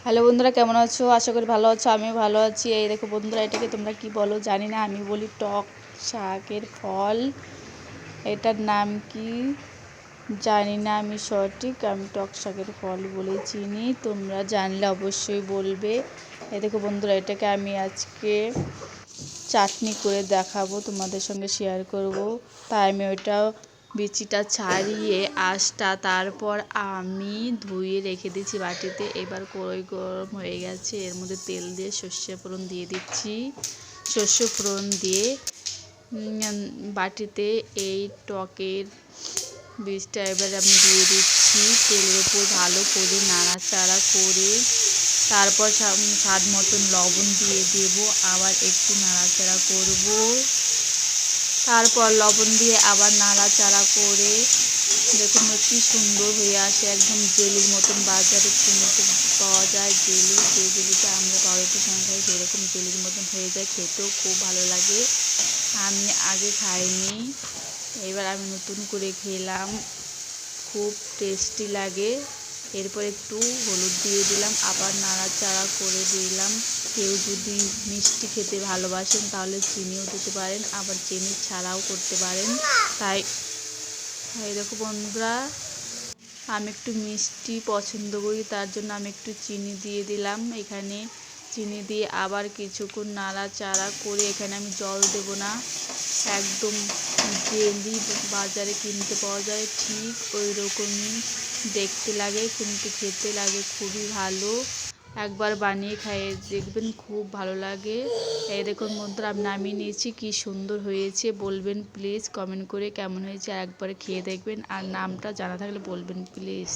Hello বন্ধুরা, কেমন আছো? আশা করি ভালো আছো। আমিও ভালো আছি। এই দেখো বন্ধুরা, এটাকে তোমরা কি বলো জানি না, আমি বলি টক শাকের ফল। এটার নাম কি জানি না আমি সঠিক, আমি টক শাকের ফল বলে চিনি। তোমরা জানলে অবশ্যই বলবে। এই দেখো বন্ধুরা, এটাকে আমি আজকে চাটনি করে দেখাবো, তোমাদের সঙ্গে শেয়ার করব। তাই আমি ওইটা বিচিটা ছাড়িয়ে আঁশটা তারপর আমি ধুয়ে রেখে দিচ্ছি বাটিতে। এবার কড়াই গরম হয়ে গেছে, এর মধ্যে তেল দিয়ে সর্ষে ফোড়ন দিয়ে দিচ্ছি। সর্ষে ফোড়ন দিয়ে বাটিতে এই টকের বীজটা এবার আমি দিয়ে দিচ্ছি। তেলের উপর ভালো করে নাড়াচাড়া করে তারপর স্বাদ মতন লবণ দিয়ে দেব। আবার একটু নাড়াচাড়া করব। তারপর লবণ দিয়ে আবার নাড়াচাড়া করে দেখুন কি সুন্দর হয়ে আসে, একদম জেলির মতন। বাজারে কিনতে পাওয়া যায় জেলি, যে জেলিটা আমরা পাউরুটির সঙ্গে খাই সেরকম জেলির মতন হয়ে যায়, খেতেও খুব ভালো লাগে। আমি আগে খাইনি, এবার আমি নতুন করে খেলাম, খুব টেস্টি লাগে। এরপর একটু হলুদ দিয়ে দিলাম, আবার নাড়াচাড়া করে দিলাম। কেউ যদি মিষ্টি খেতে ভালোবাসেন তাহলে চিনিও দিতে পারেন, আবার চিনি ছাড়াও করতে পারেন। তাই এই দেখো বন্ধুরা, আমি একটু মিষ্টি পছন্দ করি, তার জন্য আমি একটু চিনি দিয়ে দিলাম এখানে। চিনি দিয়ে আবার কিছুক্ষণ নাড়াচাড়া করে এখানে আমি জল দেব না, একদম জেলি বাজারে কিনতে পাওয়া যায় ঠিক ওই রকমই দেখতে লাগে, কিন্তু খেতে লাগে খুবই ভালো। একবার বানিয়ে খাইয়ে দেখবেন, খুব ভালো লাগে। এই দেখুন বন্ধুরা, আমি নামিয়ে নিয়েছি। কি সুন্দর হয়েছে বলবেন প্লিজ কমেন্ট করে কেমন হয়েছে, একবার খেয়ে দেখবেন। আর নামটা জানা থাকলে বলবেন প্লিজ।